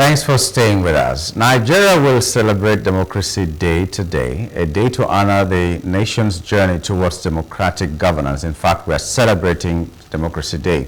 Thanks for staying with us. Nigeria will celebrate Democracy Day today, a day to honor the nation's journey towards democratic governance. In fact, we are celebrating Democracy Day.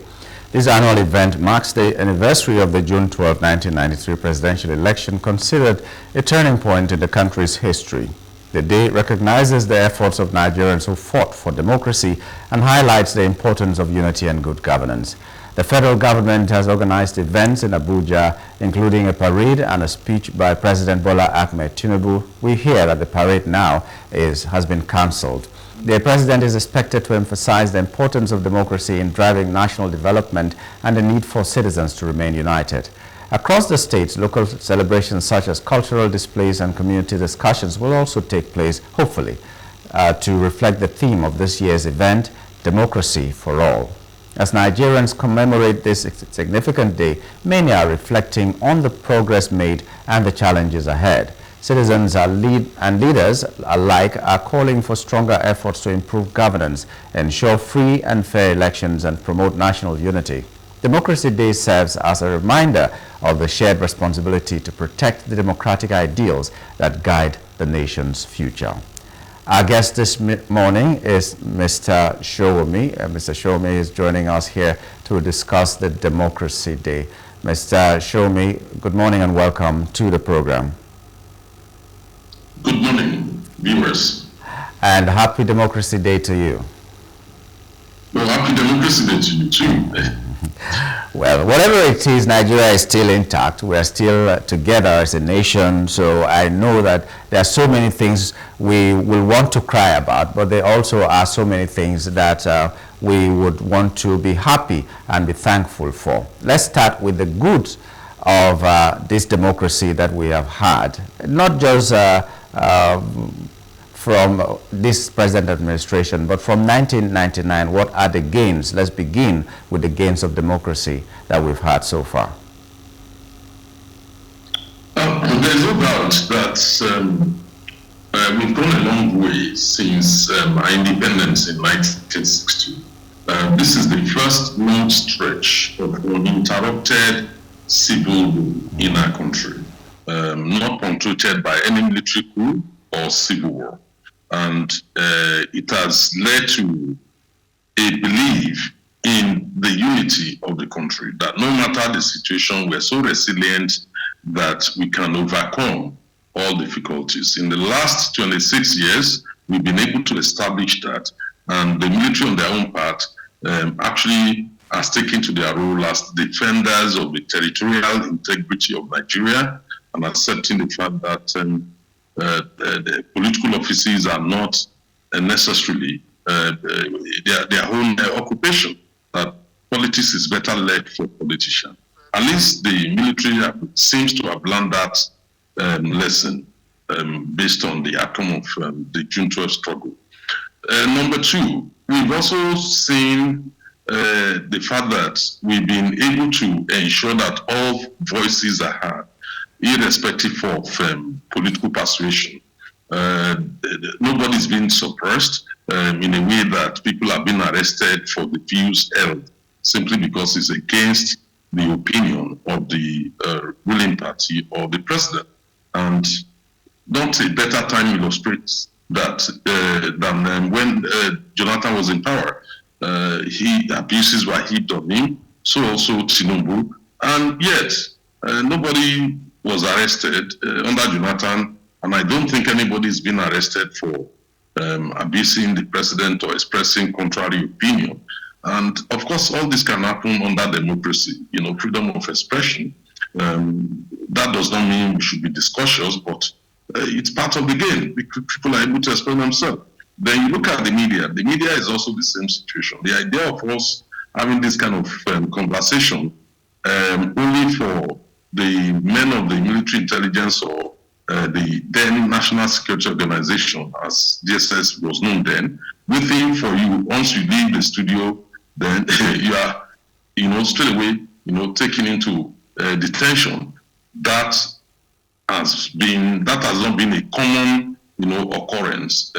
This annual event marks the anniversary of the June 12, 1993 presidential election, considered a turning point in the country's history. The day recognizes the efforts of Nigerians who fought for democracy and highlights the importance of unity and good governance. The federal government has organized events in Abuja, including a parade and a speech by President Bola Ahmed Tinubu. We hear that the parade now has been cancelled. The president is expected to emphasize the importance of democracy in driving national development and the need for citizens to remain united. Across the states, local celebrations such as cultural displays and community discussions will also take place, hopefully, to reflect the theme of this year's event, Democracy for All. As Nigerians commemorate this significant day, many are reflecting on the progress made and the challenges ahead. Citizens and leaders alike are calling for stronger efforts to improve governance, ensure free and fair elections, and promote national unity. Democracy Day serves as a reminder of the shared responsibility to protect the democratic ideals that guide the nation's future. Our guest this morning is Mr. Showomi. Mr. Showomi is joining us here to discuss the Democracy Day. Mr. Showomi, good morning and welcome to the program. Good morning, viewers. And happy Democracy Day to you. Well, happy Democracy Day to you too. Well, whatever it is, Nigeria is still intact. We are still together as a nation. So I know that there are so many things we will want to cry about, but there also are so many things that we would want to be happy and be thankful for. Let's start with the good of this democracy that we have had, not just from this present administration, but from 1999, what are the gains? Let's begin with the gains of democracy that we've had so far. There's no doubt that we've gone a long way since our independence in 1960. This is the first long stretch of uninterrupted civil rule in our country, not punctuated by any military coup or civil war. And it has led to a belief in the unity of the country, that no matter the situation, we're so resilient that we can overcome all difficulties. In the last 26 years, we've been able to establish that, and the military on their own part actually has taken to their role as defenders of the territorial integrity of Nigeria and accepting the fact that the political offices are not necessarily their own occupation, that politics is better led for politicians. At least the military seems to have learned that lesson based on the outcome of the June 12 struggle. Number two, we've also seen the fact that we've been able to ensure that all voices are heard, irrespective of political persuasion. Nobody's been suppressed in a way that people have been arrested for the views held simply because it's against the opinion of the ruling party or the president. And don't a better time illustrates that than when Jonathan was in power. Abuses were heaped on him, so also Tinubu, and yet nobody was arrested under Jonathan, and I don't think anybody's been arrested for abusing the president or expressing contrary opinion. And of course, all this can happen under democracy, freedom of expression. That does not mean we should be discautious, but it's part of the game. People are able to express themselves. Then you look at the media. The media is also the same situation. The idea of us having this kind of conversation only for the men of the military intelligence or the then National Security Organization, as DSS was known then, waiting for you once you leave the studio, then you are, straight away, taken into detention. That has not been a common, occurrence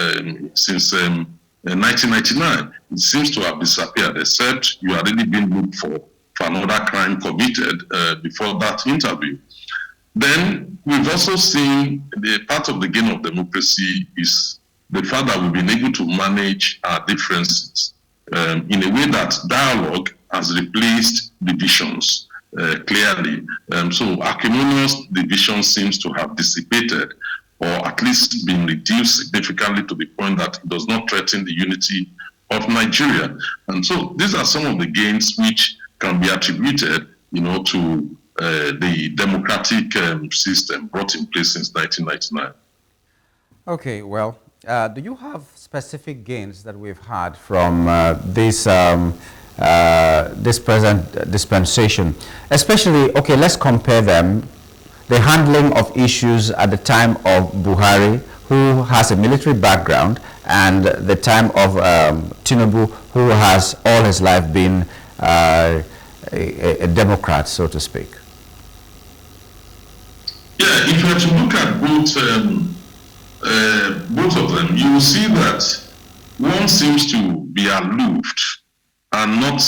since 1999. It seems to have disappeared, except you are already being looked for another crime committed before that interview. Then we've also seen the part of the gain of democracy is the fact that we've been able to manage our differences in a way that dialogue has replaced divisions clearly. So acrimonious division seems to have dissipated, or at least been reduced significantly to the point that it does not threaten the unity of Nigeria. And so these are some of the gains which can be attributed, to the democratic system brought in place since 1999. Okay, well, do you have specific gains that we've had from this present dispensation? Especially, okay, let's compare them. The handling of issues at the time of Buhari, who has a military background, and the time of Tinubu, who has all his life been a Democrat, so to speak. Yeah, if you were to look at both of them, you will see that one seems to be aloof and not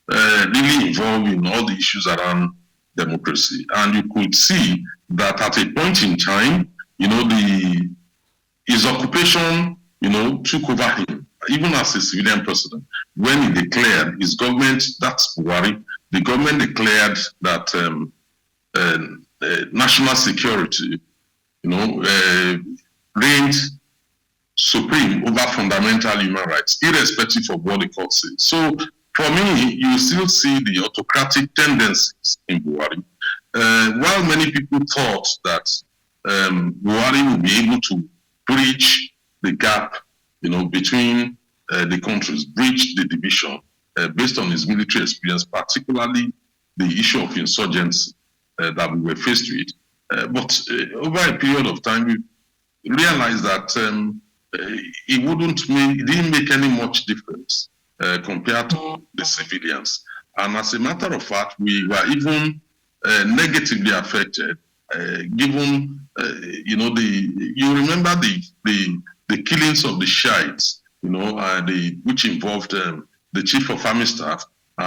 really involved in all the issues around democracy. And you could see that at a point in time, his occupation, took over him, even as a civilian president. When he declared his government, that's Buhari, the government declared that national security, reigned supreme over fundamental human rights, irrespective of what the court says. So, for me, you still see the autocratic tendencies in Buhari. While many people thought that Buhari would be able to bridge the gap, between the countries, bridge the division based on his military experience, particularly the issue of insurgency that we were faced with. But over a period of time, we realized that it didn't make any much difference compared to the civilians. And as a matter of fact, we were even negatively affected, given, you remember the killings of the Shiites, which involved the chief of army staff.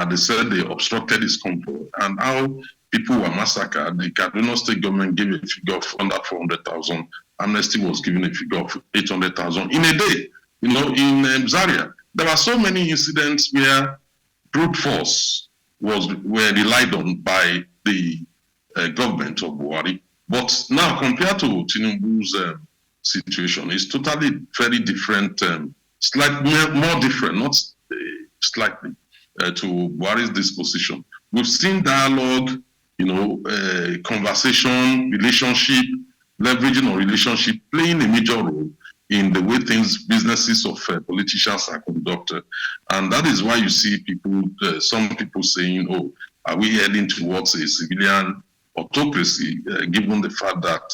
They said they obstructed his convoy, and how people were massacred. The Kaduna State government gave a figure of under 400,000. Amnesty was given a figure of 800,000 in a day. In Zaria, there were so many incidents where brute force were relied on by the government of Buhari. But now, compared to Tinubu's situation, it's totally very different, slightly more different, not slightly, to Buhari's disposition. We've seen dialogue, conversation, relationship, leveraging on relationship playing a major role in the way businesses of politicians are conducted. And that is why you see some people saying, oh, are we heading towards a civilian autocracy, given the fact that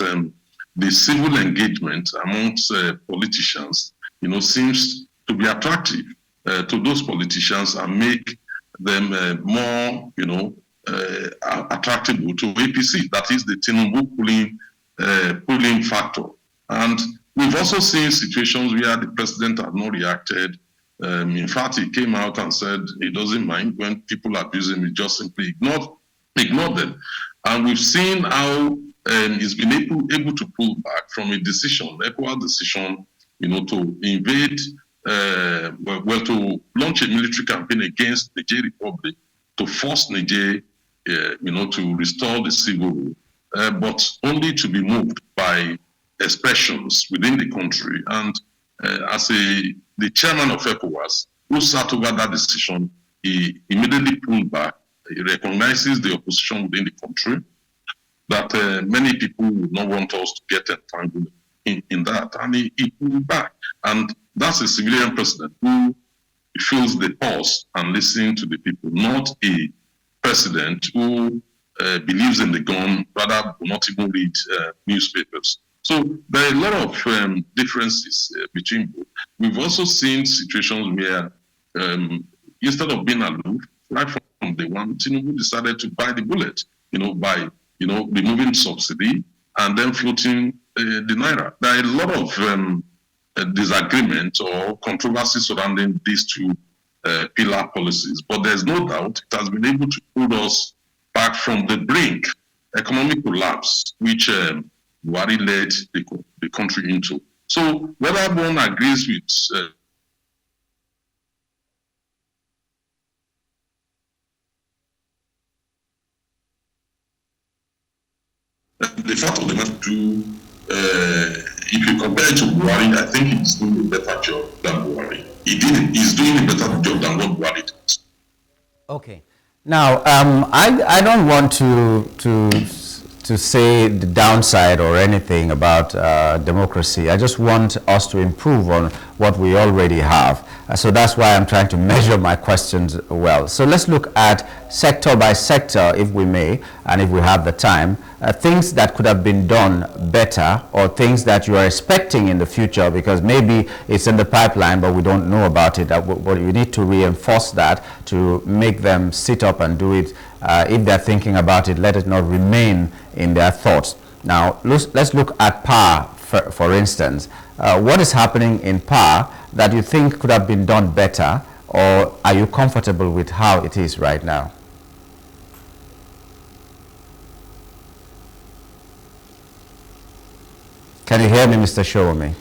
the civil engagement amongst politicians, seems to be attractive to those politicians and make them more, attractable to APC. That is the Tinubu pulling factor. And we've also seen situations where the president had not reacted. In fact, he came out and said he doesn't mind when people abuse him, he just simply ignore them. And we've seen how he's been able to pull back from a decision, equal decision, to invade, to launch a military campaign against the Niger Republic, to force Niger, to restore the civil rule, but only to be moved by expressions within the country. And as the chairman of ECOWAS, who sat over that decision, he immediately pulled back. He recognizes the opposition within the country, that many people would not want us to get entangled in that. And he pulled back. And that's a civilian president who feels the pulse and listens to the people, not a president who believes in the gun, rather will not even read newspapers. So there are a lot of differences between both. We've also seen situations where instead of being aloof, right from day one, Tinubu decided to bite the bullet, by removing subsidy and then floating the naira. There are a lot of disagreement or controversy surrounding these two pillar policies, but there's no doubt it has been able to pull us back from the brink economic collapse, which Buhari led the country into. So whether one agrees with the fact of the matter too, if you compare it to Buhari, I think he's doing a better job than Buhari. He's doing a better job than what Buhari did. Okay. Now, I don't want to say the downside or anything about democracy. I just want us to improve on what we already have. So that's why I'm trying to measure my questions well. So let's look at sector by sector, if we may, and if we have the time, things that could have been done better, or things that you are expecting in the future, because maybe it's in the pipeline, but we don't know about it. But you need to reinforce that to make them sit up and do it. If they're thinking about it, let it not remain in their thoughts. Now, let's look at power, for instance. What is happening in power that you think could have been done better, or are you comfortable with how it is right now? Can you hear me, Mr. Showome?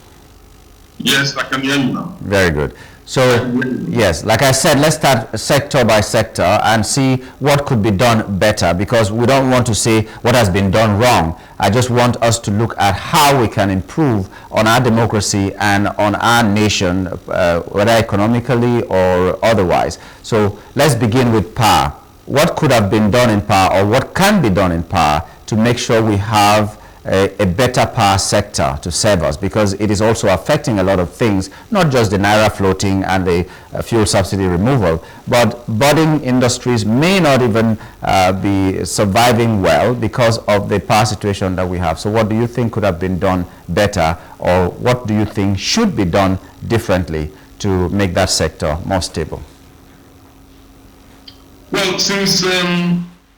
Yes, I can hear you now. Very good. So, yes, like I said, let's start sector by sector and see what could be done better, because we don't want to say what has been done wrong. I just want us to look at how we can improve on our democracy and on our nation, whether economically or otherwise. So let's begin with power. What could have been done in power, or what can be done in power to make sure we have a better power sector to serve us, because it is also affecting a lot of things, not just the naira floating and the fuel subsidy removal, but budding industries may not even be surviving well because of the power situation that we have. So what do you think could have been done better, or what do you think should be done differently to make that sector more stable? Well, since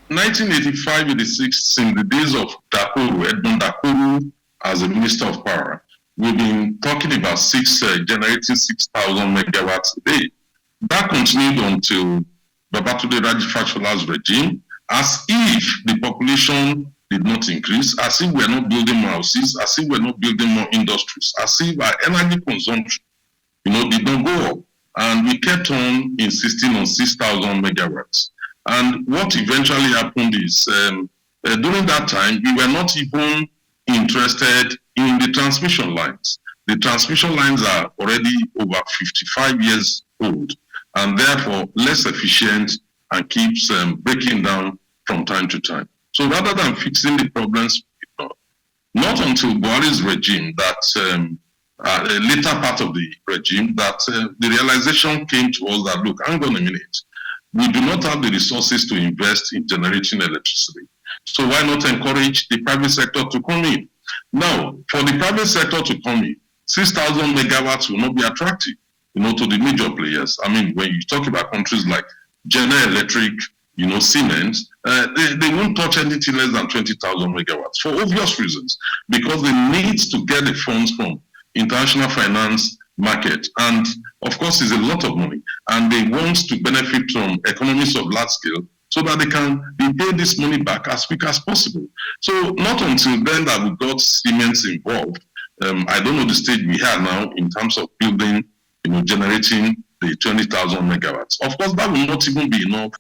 1985-86, since the days of Edmund Dakuru as a Minister of Power, we've been talking about generating 6,000 megawatts a day. That continued until Babatunde Raji Fashola's regime, as if the population did not increase, as if we're not building more houses, as if we're not building more industries, as if our energy consumption, did not go up. And we kept on insisting on 6,000 megawatts. And what eventually happened is, during that time, we were not even interested in the transmission lines. The transmission lines are already over 55 years old, and therefore less efficient and keeps breaking down from time to time. So rather than fixing the problems, not until Buhari's regime, that later part of the regime, that the realization came to us that, look, hang on a minute, we do not have the resources to invest in generating electricity. So why not encourage the private sector to come in? Now, for the private sector to come in, 6,000 megawatts will not be attractive, to the major players. I mean, when you talk about countries like General Electric, Siemens, they won't touch anything less than 20,000 megawatts for obvious reasons, because they need to get the funds from international finance market, and of course it's a lot of money, and they want to benefit from economies of large scale so that they can repay this money back as quick as possible. So not until then that we got Siemens involved. I don't know the stage we are now in terms of building, generating the 20,000 megawatts. Of course, that will not even be enough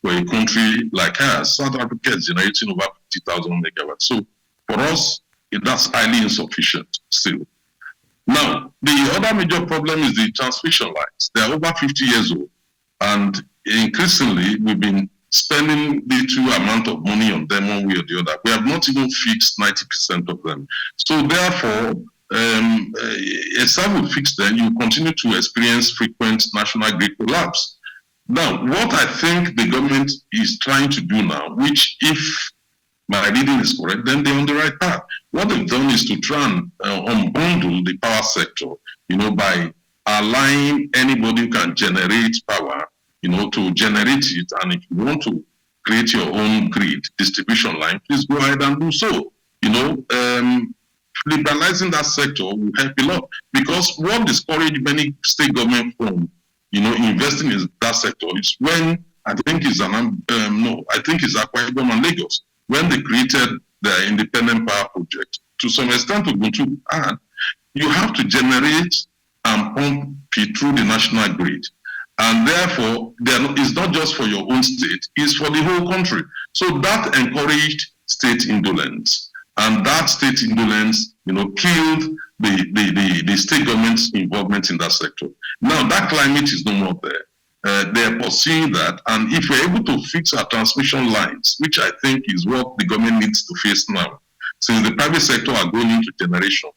for a country like ours. South Africa is generating over 50,000 megawatts. So for us, that's highly insufficient still. Now, the other major problem is the transmission lines. They are over 50 years old, and increasingly we've been spending the true amount of money on them one way or the other. We have not even fixed 90% of them. So therefore, except we fix them, you continue to experience frequent national grid collapse. Now, what I think the government is trying to do now, which if my reading is correct, then they're on the right path. What they've done is to try and unbundle the power sector, by allowing anybody who can generate power, to generate it. And if you want to create your own grid distribution line, please go ahead and do so. Liberalizing that sector will help a lot, because what discourages many state governments from, investing in that sector is when I think it's Akwa Ibom and Lagos. when they created the independent power project, to some extent, Ubuntu had, you have to generate and pump it through the national grid. And therefore, it's not just for your own state, it's for the whole country. So that encouraged state indolence. And that state indolence, killed the state government's involvement in that sector. Now that climate is no more there. They're pursuing that. And if we're able to fix our transmission lines, which I think is what the government needs to face now, since the private sector are going into generation,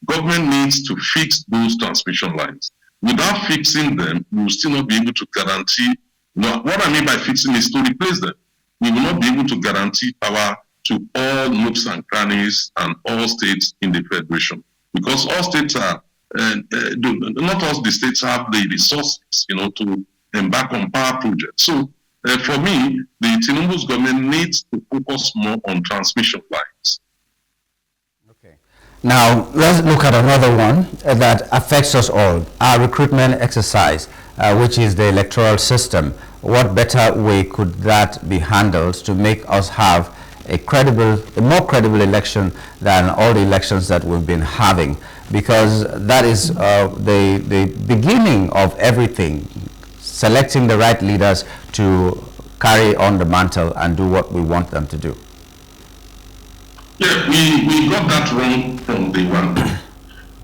government needs to fix those transmission lines. Without fixing them, we will still not be able to guarantee. What I mean by fixing is to replace them. We will not be able to guarantee power to all nooks and crannies and all states in the federation, because all states are not all the states have the resources, to embark on power projects. So, for me, the Tinubu's government needs to focus more on transmission lines. Now, let's look at another one that affects us all, our recruitment exercise, which is the electoral system. What better way could that be handled to make us have a more credible election than all the elections that we've been having? Because that is the beginning of everything, selecting the right leaders to carry on the mantle and do what we want them to do. Yeah, we got that wrong from day one.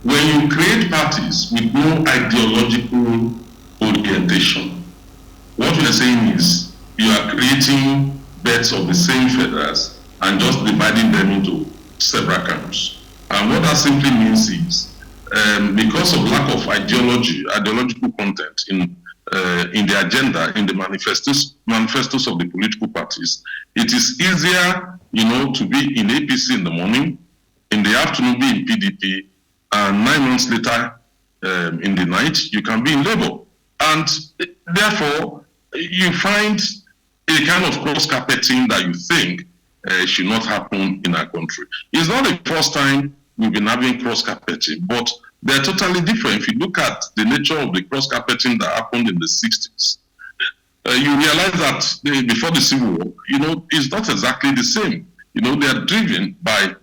When you create parties with no ideological orientation, what you are saying is you are creating beds of the same feathers and just dividing them into several camps. And what that simply means is, because of lack of ideological content in the agenda, in the manifestos of the political parties, it is easier, to be in APC in the morning, in the afternoon be in PDP, and 9 months later in the night, you can be in Labour. And therefore, you find a kind of cross-carpeting that you think should not happen in our country. It's not the first time we've been having cross-carpeting, but they're totally different. If you look at the nature of the cross-carpeting that happened in the 60s, you realize that before the Civil War, it's not exactly the same. They are driven by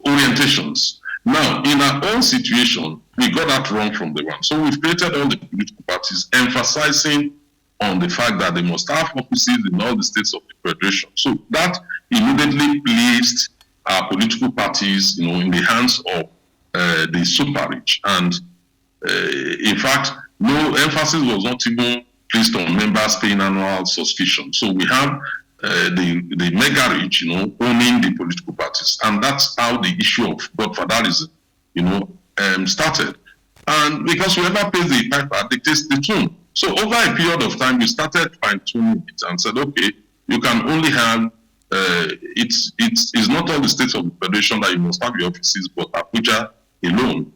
orientations. Now, in our own situation, we got that wrong from the one. So we've created all the political parties emphasizing on the fact that they must have offices in all the states of the federation. So that immediately placed our political parties, in the hands of the super rich. And in fact, no emphasis was not even placed on members paying annual subscription. So we have the mega rich, owning the political parties. And that's how the issue of godfatherism, started. And because whoever pays the piper dictates the tune. So over a period of time, we started fine-tuning it and said, okay, you can only have, it's not all the states of the federation that you must have your offices, but Abuja alone,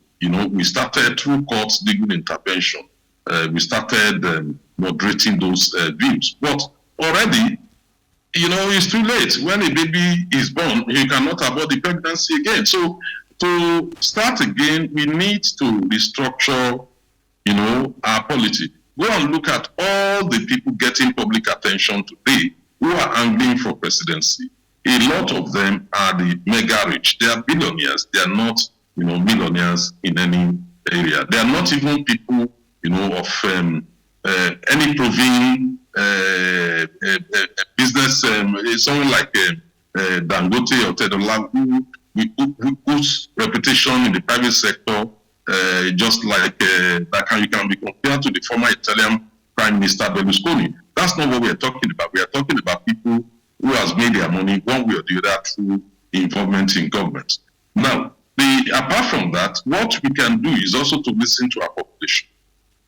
we started through courts, legal intervention. We started moderating those views. But already, it's too late. When a baby is born, you cannot abort the pregnancy again. So to start again, we need to restructure, our polity. Go and look at all the people getting public attention today who are angling for presidency. A lot of them are the mega rich. They are billionaires. They are not, millionaires in any area. They are not even people, of any proven business. Someone like Dangote or Tedola, whose reputation in the private sector, just like that you can be compared to the former Italian Prime Minister Berlusconi. That's not what we are talking about. We are talking about people who has made their money one way or the other through involvement in government. Now, apart from that, what we can do is also to listen to our population.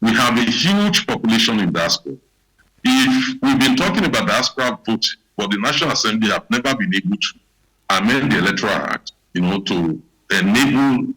We have a huge population in diaspora. If we've been talking about diaspora voting, but the National Assembly have never been able to amend the Electoral Act, to enable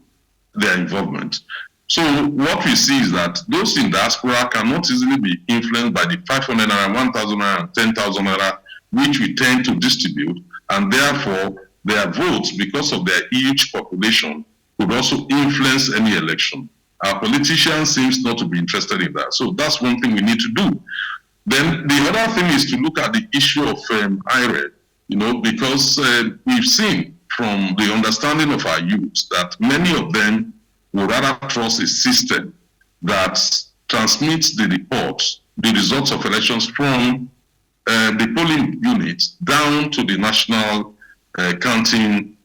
their involvement. So what we see is that those in diaspora cannot easily be influenced by the 500 naira, 1,000 naira, and 10,000 naira, which we tend to distribute, and therefore their votes, because of their huge population, could also influence any election. Our politicians seems not to be interested in that. So that's one thing we need to do. Then the other thing is to look at the issue of IRED. because we've seen from the understanding of our youth that many of them would rather trust a system that transmits the reports, the results of elections from the polling units down to the national counting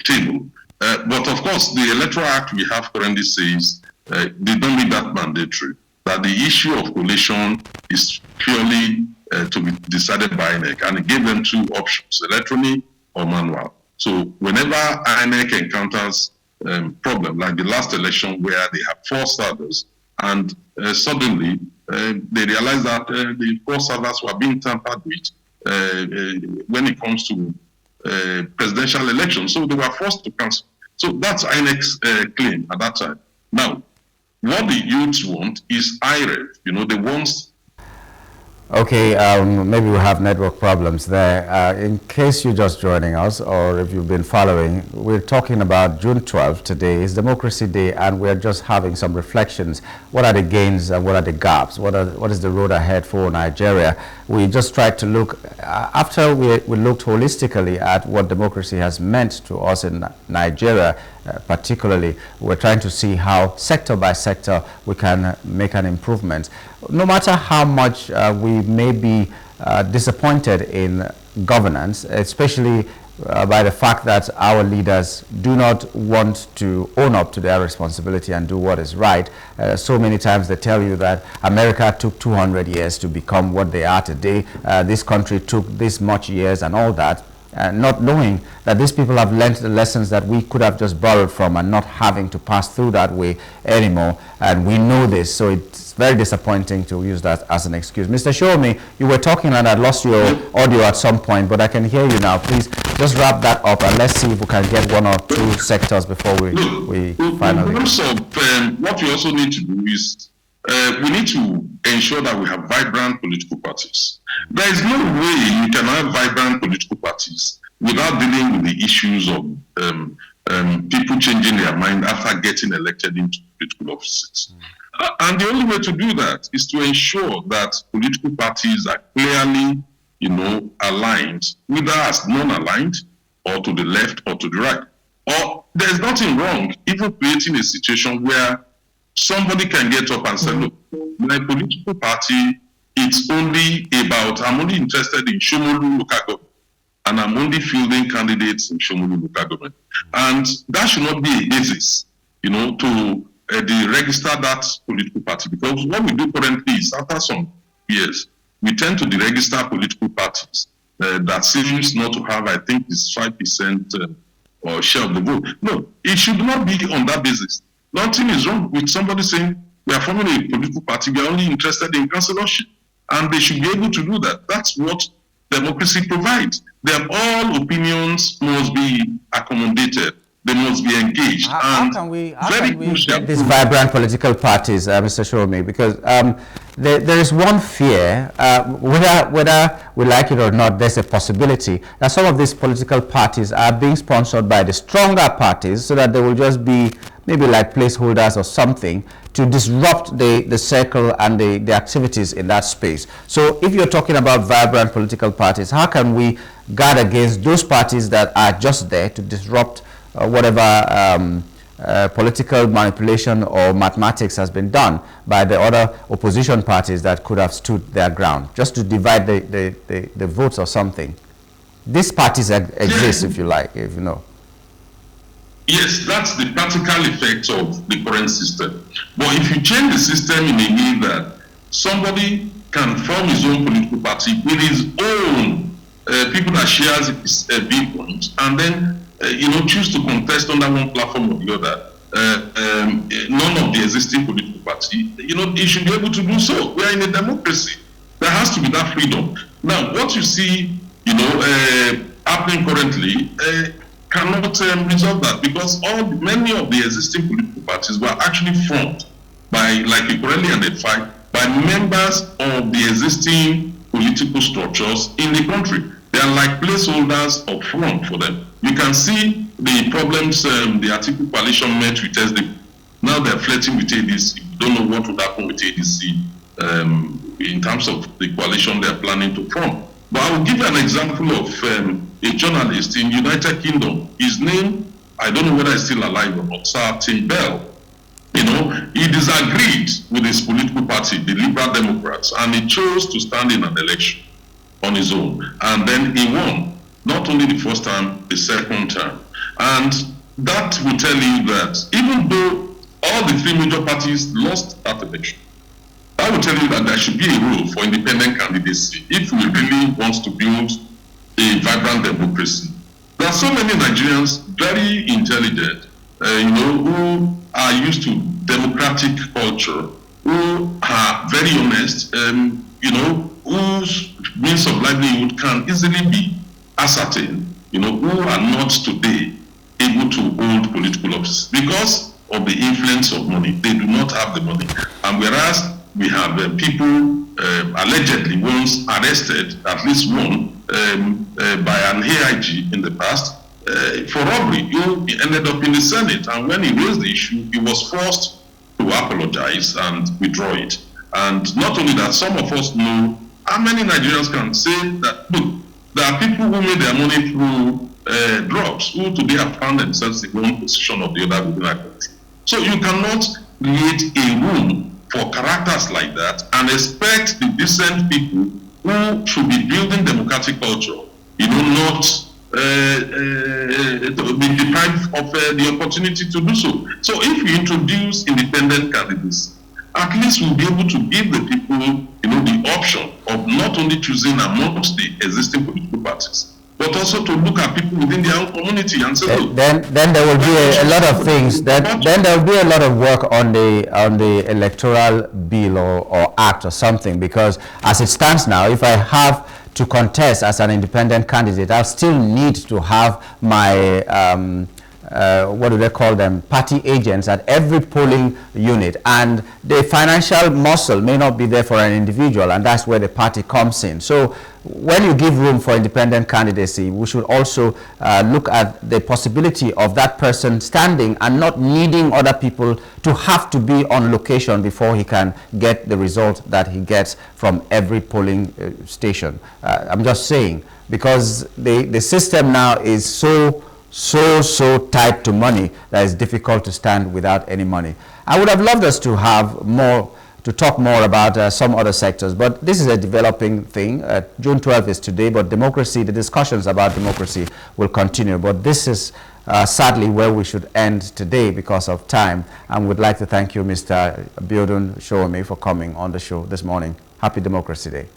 table. But of course, the Electoral Act we have currently says they don't make that mandatory, that the issue of collation is purely to be decided by INEC, and it gave them two options, electronic or manual. So whenever INEC encounters problem, like the last election where they have 4 servers, and suddenly they realized that the 4 servers were being tampered with when it comes to presidential elections, so they were forced to cancel. So that's INEC's claim at that time. Now, what the youths want is IREV, the ones. Okay, maybe we have network problems there. In case you're just joining us, or if you've been following, we're talking about June 12th today. It's Democracy Day, and we're just having some reflections. What are the gains and what are the gaps? What is the road ahead for Nigeria? We just tried to look, after we looked holistically at what democracy has meant to us in Nigeria, particularly, we're trying to see how sector by sector we can make an improvement. No matter how much we may be disappointed in governance, especially by the fact that our leaders do not want to own up to their responsibility and do what is right. So many times they tell you that America took 200 years to become what they are today. This country took this much years and all that. Not knowing that these people have learned the lessons that we could have just borrowed from and not having to pass through that way anymore. And we know this, so it's very disappointing to use that as an excuse. Mr. Shomi, you were talking and I lost your audio at some point, but I can hear you now. Please just wrap that up and let's see if we can get 1 or 2 sectors before we finally... Also, what we also need to do is we need to ensure that we have vibrant political parties. There is no way you can have vibrant political parties without dealing with the issues of people changing their mind after getting elected into political offices. And the only way to do that is to ensure that political parties are clearly, aligned, whether as non-aligned or to the left or to the right. Or there's nothing wrong even creating a situation where somebody can get up and say, look, my political party, it's only about, I'm only interested in Shomolu local government, and I'm only fielding candidates in Shomolu local government. And that should not be a basis, to register that political party. Because what we do currently is, after some years, we tend to deregister political parties that seems not to have, I think, this 5% or share of the vote. No, it should not be on that basis. Nothing is wrong with somebody saying, we are forming a political party, we are only interested in councillorship. And they should be able to do that. That's what democracy provides. All opinions must be accommodated. They must be engaged. How can we get these vibrant political parties, Mr. Shomi? Because there is one fear, whether we like it or not, there's a possibility that some of these political parties are being sponsored by the stronger parties so that they will just be maybe like placeholders or something to disrupt the circle and the activities in that space. So if you're talking about vibrant political parties, how can we guard against those parties that are just there to disrupt whatever political manipulation or mathematics has been done by the other opposition parties that could have stood their ground, just to divide the votes or something? These parties exist, if you like, if you know. Yes, that's the practical effect of the current system. But if you change the system in a way that somebody can form his own political party with his own people that shares his viewpoint, and then choose to contest under one platform or the other, none of the existing political party, he should be able to do so. We are in a democracy. There has to be that freedom. Now, what you see, happening currently cannot resolve that, because many of the existing political parties were actually formed by, like you correctly identified, by members of the existing political structures in the country. They are like placeholders up front for them. You can see the problems the Atiku coalition met with SD. Now they're flirting with ADC. You don't know what would happen with ADC in terms of the coalition they're planning to form. But I will give you an example of a journalist in United Kingdom. His name, I don't know whether he's still alive or not, Sir Tim Bell. You know, he disagreed with his political party, the Liberal Democrats, and he chose to stand in an election on his own. And then he won, not only the first time, the second time. And that will tell you that even though all the three major parties lost that election, I will tell you that there should be a rule for independent candidacy if we really want to build a vibrant democracy. There are so many Nigerians, very intelligent, who are used to democratic culture, who are very honest, whose means of livelihood can easily be ascertained, who are not today able to hold political office because of the influence of money. They do not have the money. And whereas we have people allegedly once arrested, at least one, by an AIG in the past for robbery, who ended up in the Senate. And when he raised the issue, he was forced to apologize and withdraw it. And not only that, some of us know how many Nigerians can say that, look, there are people who made their money through drugs, who today have found themselves in one position or the other within our country. So you cannot create a room for characters like that and expect the decent people who should be building democratic culture, not be deprived of the opportunity to do so. So if we introduce independent candidates, at least we'll be able to give the people, the option of not only choosing amongst the existing political parties, but also to look at people within their own community and say, then there will be a lot of things. Then there will be a lot of work on the electoral bill or act or something, because as it stands now, if I have to contest as an independent candidate, I'll still need to have my what do they call them, party agents at every polling unit, and the financial muscle may not be there for an individual, and that's where the party comes in. So when you give room for independent candidacy, we should also look at the possibility of that person standing and not needing other people to have to be on location before he can get the result that he gets from every polling station. I'm just saying, because the system now is so tied to money that it's difficult to stand without any money. I would have loved us to have more, to talk more about some other sectors, but this is a developing thing. June 12th is today, but democracy, the discussions about democracy will continue. But this is sadly where we should end today because of time. And we'd like to thank you, Mr. Abiodun Showome, for coming on the show this morning. Happy Democracy Day.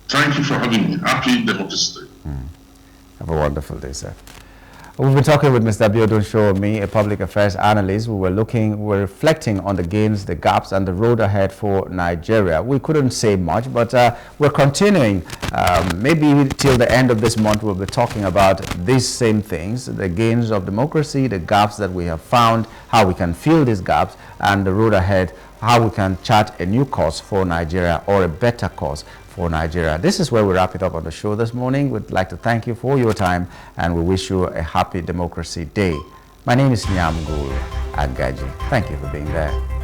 Thank you for having me. Happy Democracy Day. Have a wonderful day, sir. We've been talking with Mr. Abiodun Showome, a public affairs analyst. We're reflecting on the gains, the gaps, and the road ahead for Nigeria. We couldn't say much, but we're continuing. Maybe till the end of this month, we'll be talking about these same things, the gains of democracy, the gaps that we have found, how we can fill these gaps, and the road ahead, how we can chart a new course for Nigeria, or a better course for Nigeria. This is where we wrap it up on the show this morning. We'd like to thank you for your time, and we wish you a happy Democracy Day. My name is Nyamgul Agaji. Thank you for being there.